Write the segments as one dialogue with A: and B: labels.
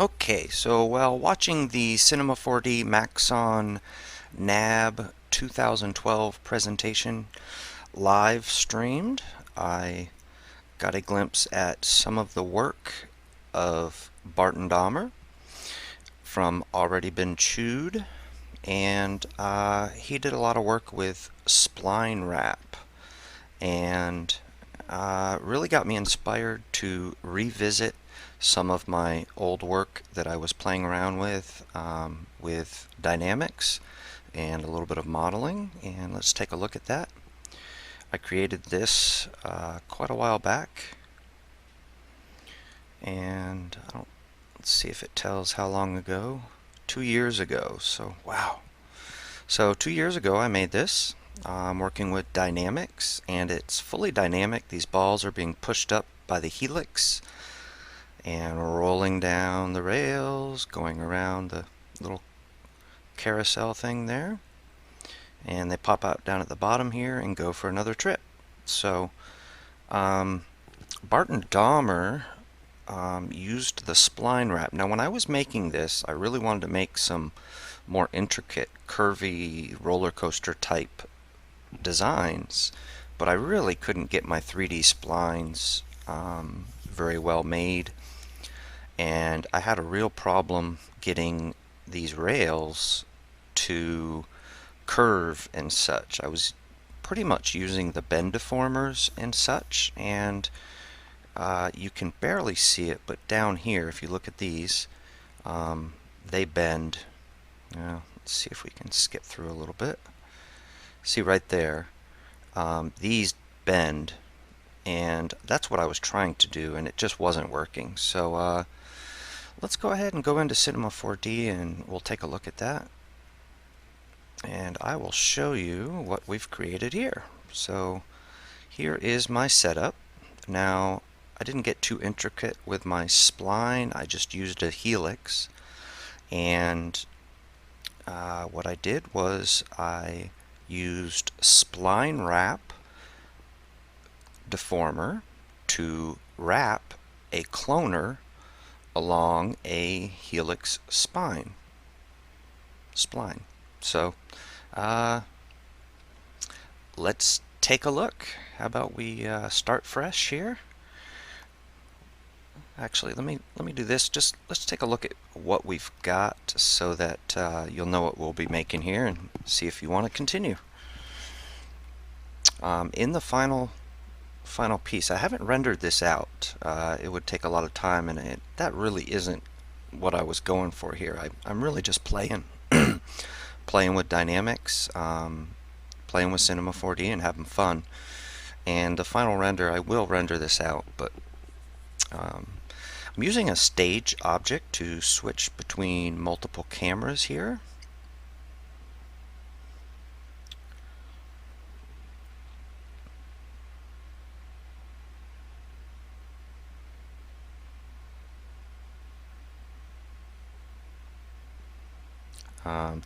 A: Okay, so while watching the Cinema 4D Maxon NAB 2012 presentation live streamed, I got a glimpse at some of the work of Barton Dahmer from Already Been Chewed, and he did a lot of work with Spline Wrap, and really got me inspired to revisit some of my old work that I was playing around with dynamics and a little bit of modeling. And let's take a look at that. I created this quite a while back, and let's see if it tells how long ago. 2 years ago. So wow. So 2 years ago I made this. I'm working with dynamics, and it's fully dynamic. These balls are being pushed up by the helix and rolling down the rails, going around the little carousel thing there, and they pop out down at the bottom here and go for another trip. So Barton Dahmer used the spline wrap. Now when I was making this, I really wanted to make some more intricate, curvy roller coaster type designs, but I really couldn't get my 3D splines very well made, and I had a real problem getting these rails to curve and such. I was pretty much using the bend deformers and such, and you can barely see it, but down here, if you look at these, they bend. Let's see if we can skip through a little bit. See right there, these bend, and that's what I was trying to do, and it just wasn't working. So let's go ahead and go into Cinema 4D and we'll take a look at that. And I will show you what we've created here. So here is my setup. Now, I didn't get too intricate with my spline. I just used a helix. And what I did was I used Spline Wrap Deformer to wrap a cloner along a helix spline. So let's take a look. How about we start fresh here? Actually, let me do this. Just let's take a look at what we've got so that you'll know what we'll be making here and see if you want to continue. In the final piece, I haven't rendered this out. It would take a lot of time, and that really isn't what I was going for here. I'm really just playing playing with dynamics, playing with Cinema 4D and having fun. And the final render, I will render this out, but I'm using a stage object to switch between multiple cameras here.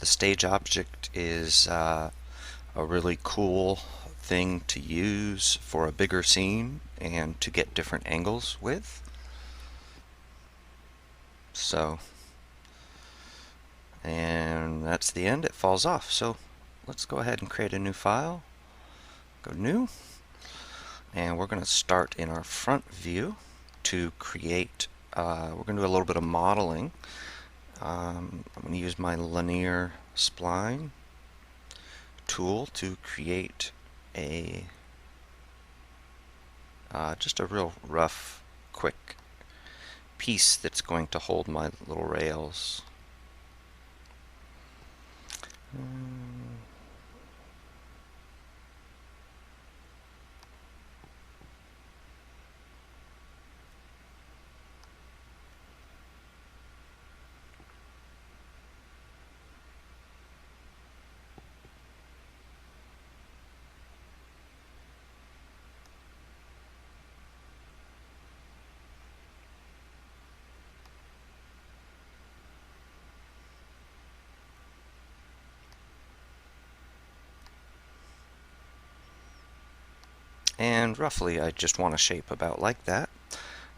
A: The stage object is a really cool thing to use for a bigger scene and to get different angles with. So, and that's the end. It falls off. So let's go ahead and create a new file. Go new, and we're going to start in our front view to create. We're going to do a little bit of modeling. I'm going to use my linear spline tool to create a just a real rough, quick piece that's going to hold my little rails. And roughly I just want a shape about like that.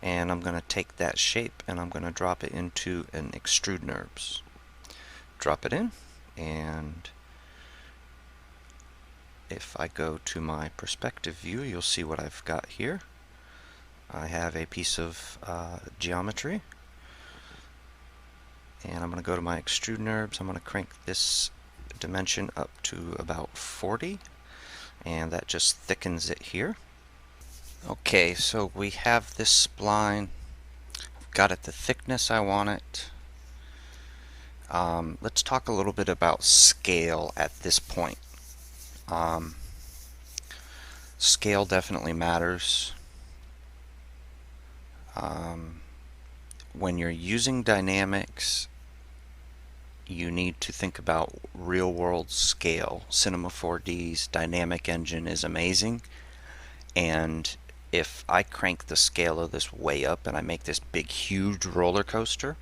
A: And I'm going to take that shape and I'm going to drop it into an extrude NURBS. Drop it in, and if I go to my perspective view, you'll see what I've got here. I have a piece of geometry, and I'm going to go to my extrude NURBS. I'm going to crank this dimension up to about 40, and that just thickens it here. Okay, so we have this spline. I've got it the thickness I want it. Let's talk a little bit about scale at this point. Scale definitely matters. When you're using dynamics, you need to think about real-world scale. Cinema 4D's dynamic engine is amazing, and if I crank the scale of this way up and I make this big, huge roller coaster,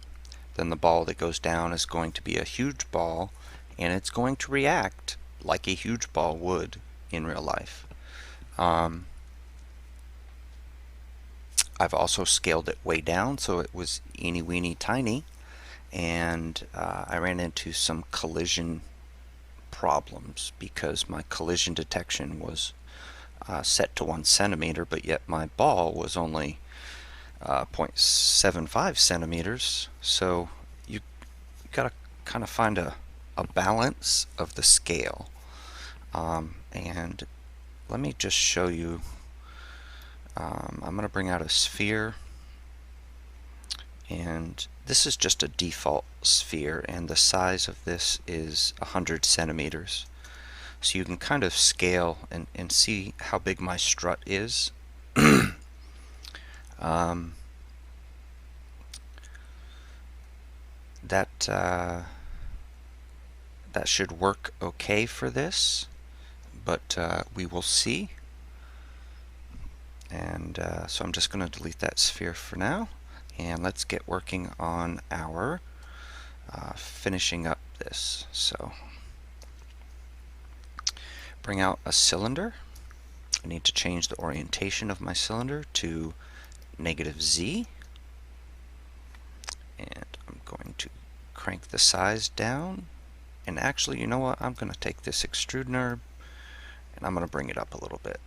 A: then the ball that goes down is going to be a huge ball, and it's going to react like a huge ball would in real life. I've also scaled it way down so it was eeny weeny tiny, and I ran into some collision problems because my collision detection was set to 1 centimeter, but yet my ball was only 0.75 centimeters. So you got to kind of find a balance of the scale. And let me just show you. I'm going to bring out a sphere, and this is just a default sphere, and the size of this is 100 centimeters. So you can kind of scale and see how big my strut is. That should work okay for this, but we will see. And so I'm just going to delete that sphere for now, and let's get working on our finishing up this. So bring out a cylinder. I need to change the orientation of my cylinder to -Z, and I'm going to crank the size down. And actually, you know what? I'm going to take this extrude NURB and I'm going to bring it up a little bit.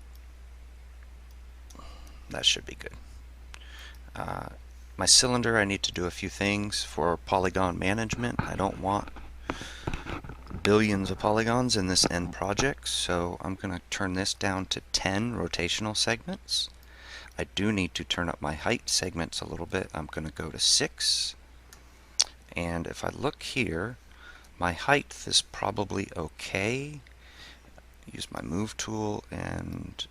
A: That should be good. My cylinder, I need to do a few things for polygon management. I don't want billions of polygons in this end project, so I'm going to turn this down to 10 rotational segments. I do need to turn up my height segments a little bit. I'm going to go to 6. And if I look here, my height is probably okay. Use my move tool and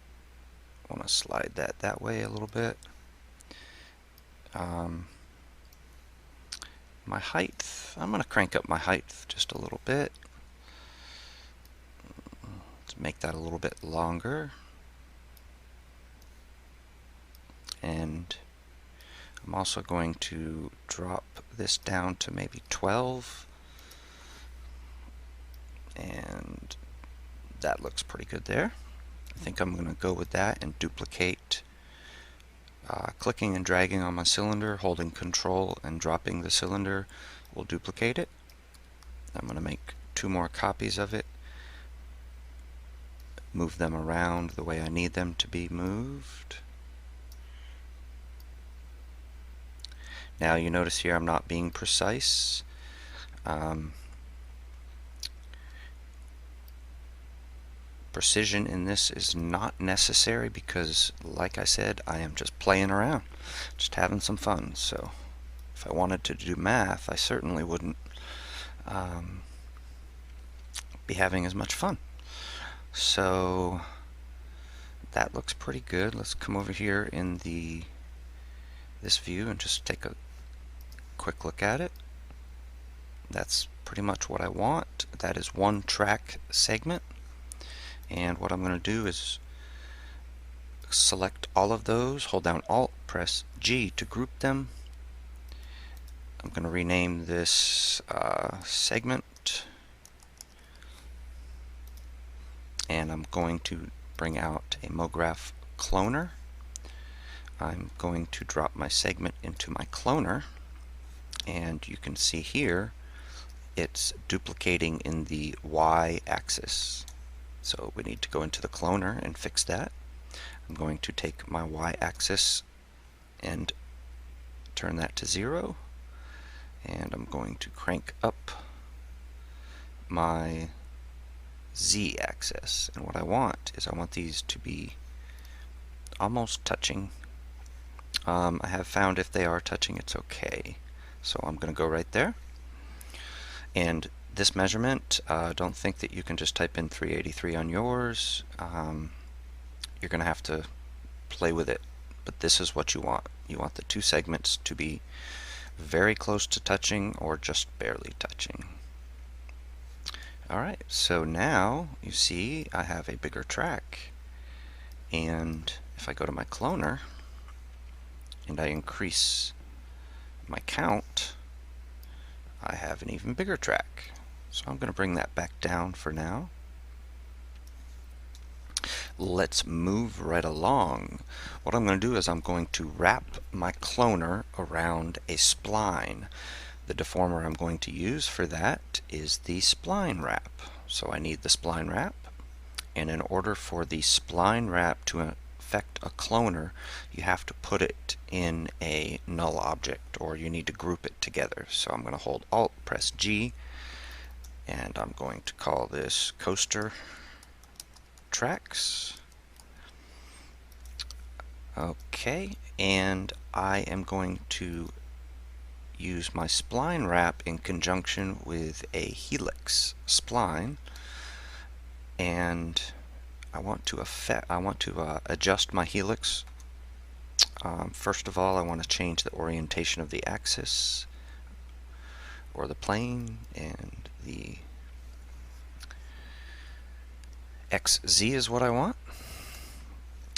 A: I want to slide that way a little bit. My height, I'm going to crank up my height just a little bit to make that a little bit longer. And I'm also going to drop this down to maybe 12. And that looks pretty good there. I think I'm going to go with that and duplicate, clicking and dragging on my cylinder, holding control and dropping the cylinder will duplicate it. I'm going to make 2 more copies of it, move them around the way I need them to be moved. Now you notice here I'm not being precise. Precision in this is not necessary because, like I said, I am just playing around, just having some fun. So if I wanted to do math, I certainly wouldn't be having as much fun. So that looks pretty good. Let's come over here in this view and just take a quick look at it. That's pretty much what I want. That is 1 track segment. And what I'm going to do is select all of those, hold down Alt, press G to group them. I'm going to rename this segment, and I'm going to bring out a MoGraph cloner. I'm going to drop my segment into my cloner, and you can see here it's duplicating in the y-axis. So we need to go into the cloner and fix that. I'm going to take my y-axis and turn that to 0, and I'm going to crank up my z-axis. And what I want is I want these to be almost touching. I have found if they are touching, it's okay. So I'm going to go right there. And this measurement, don't think that you can just type in 383 on yours. You're going to have to play with it. But this is what you want. You want the two segments to be very close to touching or just barely touching. Alright, so now you see I have a bigger track. And if I go to my cloner and I increase my count, I have an even bigger track. So I'm going to bring that back down for now. Let's move right along. What I'm going to do is I'm going to wrap my cloner around a spline. The deformer I'm going to use for that is the Spline Wrap. So I need the Spline Wrap, and in order for the Spline Wrap to affect a cloner, you have to put it in a null object, or you need to group it together. So I'm going to hold Alt, press G, and I'm going to call this coaster tracks. Okay, and I am going to use my spline wrap in conjunction with a Helix Spline, and I want to adjust my helix. First of all, I want to change the orientation of the axis or the plane, and the XZ is what I want.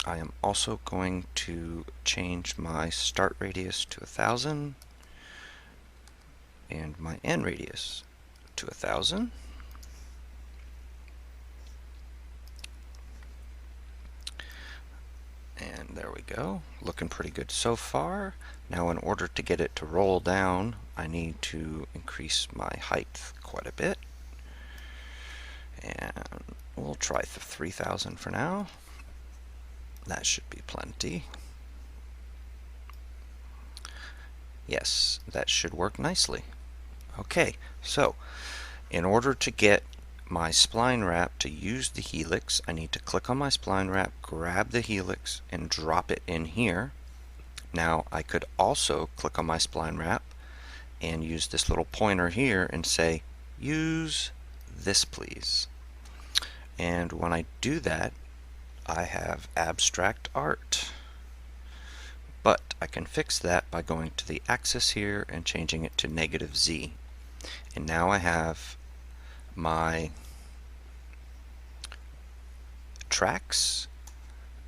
A: I am also going to change my start radius to 1000 and my end radius to 1000. And there we go, looking pretty good so far. Now in order to get it to roll down, I need to increase my height quite a bit. And we'll try 3000 for now. That should be plenty. Yes, that should work nicely. Okay, so in order to get my spline wrap to use the helix, I need to click on my spline wrap, grab the helix, and drop it in here. Now I could also click on my spline wrap and use this little pointer here and say, use this please. And when I do that, I have abstract art. But I can fix that by going to the axis here and changing it to -z. And now I have my tracks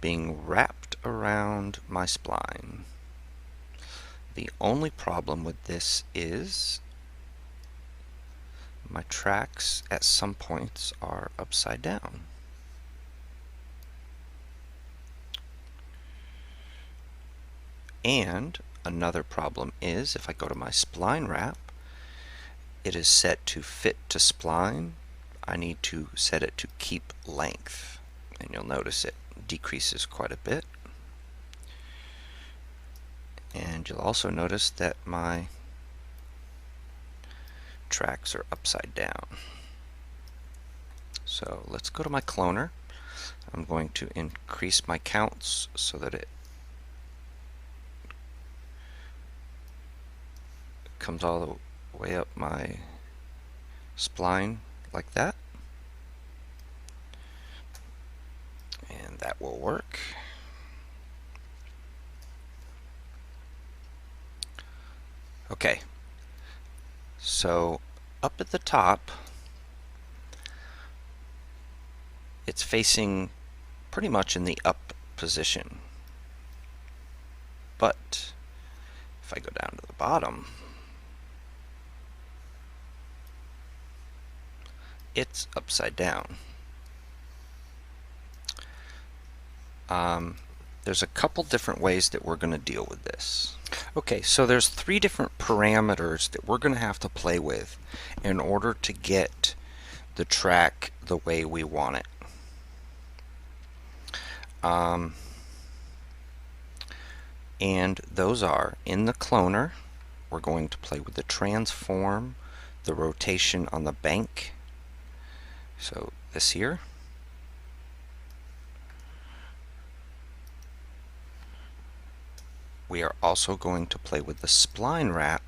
A: being wrapped around my spline. The only problem with this is my tracks at some points are upside down. And another problem is if I go to my spline wrap, it is set to fit to spline. I need to set it to keep length, and you'll notice it decreases quite a bit. And you'll also notice that my tracks are upside down. So let's go to my cloner. I'm going to increase my counts so that it comes all the way up my spline like that. And that will work. Okay, so up at the top, it's facing pretty much in the up position. But if I go down to the bottom, it's upside down. there's a couple different ways that we're going to deal with this. Okay, so there's 3 different parameters that we're going to have to play with in order to get the track the way we want it. And those are, in the cloner, we're going to play with the transform, the rotation on the bank. So this here. We are also going to play with the spline wrap,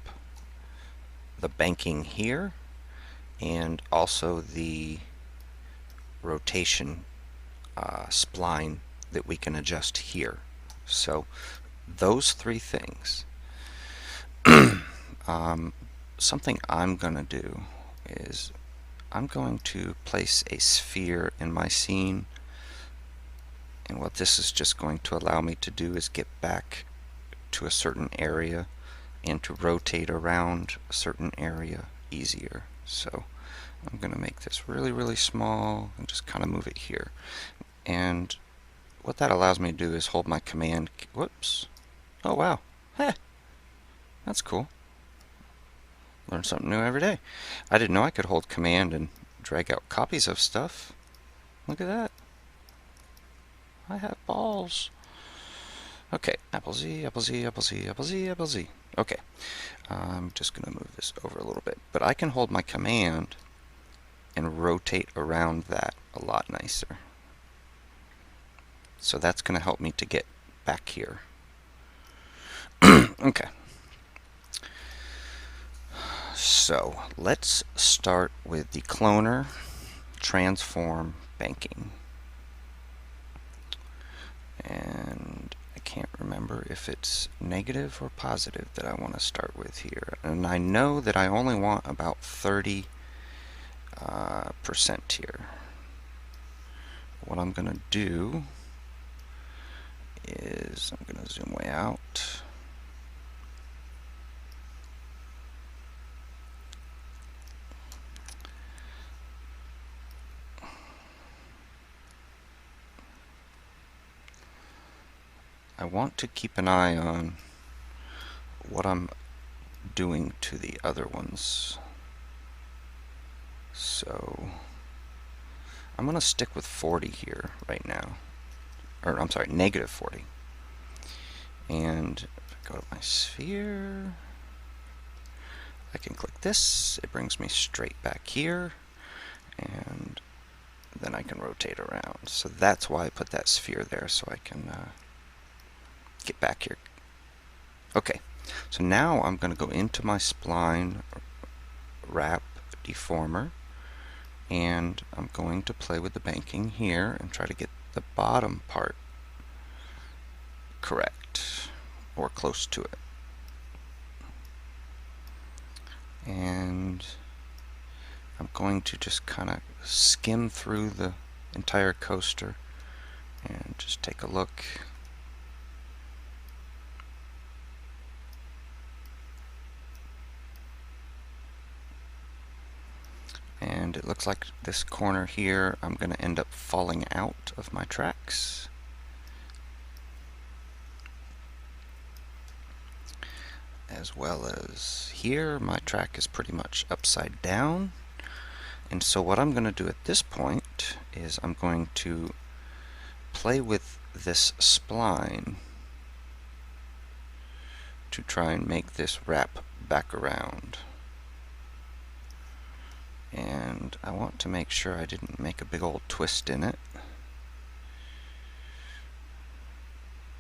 A: the banking here, and also the rotation spline that we can adjust here. So those 3 things. Something I'm going to do is I'm going to place a sphere in my scene, and what this is just going to allow me to do is get back to a certain area and to rotate around a certain area easier. So I'm going to make this really small and just kind of move it here. And what that allows me to do is hold my command. Whoops. Oh wow. Heh. That's cool. Learn something new every day. I didn't know I could hold command and drag out copies of stuff. Look at that. I have balls. Okay, Apple Z, Apple Z, Apple Z, Apple Z, Apple Z. Okay, I'm just going to move this over a little bit. But I can hold my command and rotate around that a lot nicer. So that's going to help me to get back here. Okay. So let's start with the cloner transform banking. And I can't remember if it's negative or positive that I want to start with here. And I know that I only want about 30% here. What I'm going to do is I'm going to zoom way out. I want to keep an eye on what I'm doing to the other ones. So I'm going to stick with 40 here right now. Or I'm sorry, negative 40. And if I go to my sphere, I can click this. It brings me straight back here. And then I can rotate around. So that's why I put that sphere there, so I can get back here. Okay, so now I'm going to go into my spline wrap deformer, and I'm going to play with the banking here and try to get the bottom part correct or close to it. And I'm going to just kind of skim through the entire coaster and just take a look. And it looks like this corner here, I'm going to end up falling out of my tracks. As well as here, my track is pretty much upside down. And so what I'm going to do at this point is I'm going to play with this spline to try and make this wrap back around. And I want to make sure I didn't make a big old twist in it.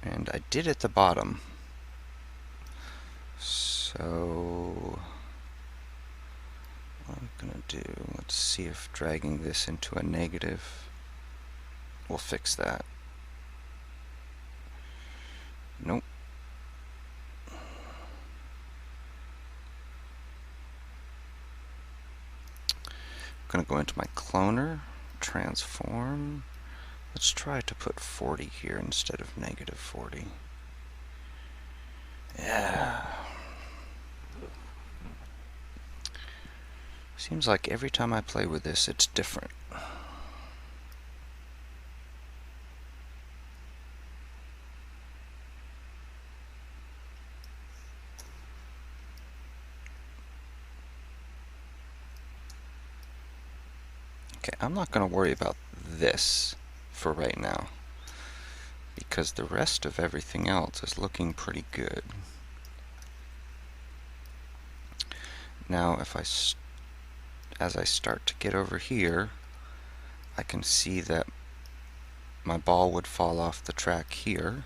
A: And I did at the bottom. So what I'm going to do, let's see if dragging this into a negative will fix that. Nope. I'm going to go into my cloner, transform. Let's try to put 40 here instead of negative 40. Yeah. Seems like every time I play with this, it's different. Okay, I'm not going to worry about this for right now, because the rest of everything else is looking pretty good. Now, as I start to get over here, I can see that my ball would fall off the track here.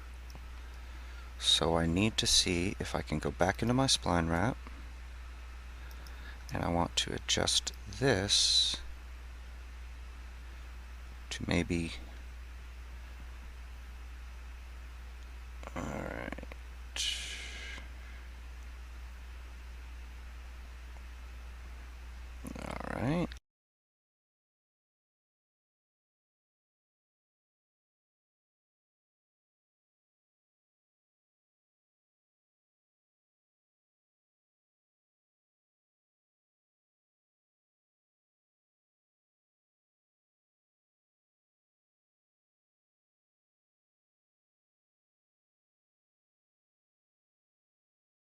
A: So I need to see if I can go back into my spline wrap, and I want to adjust this to maybe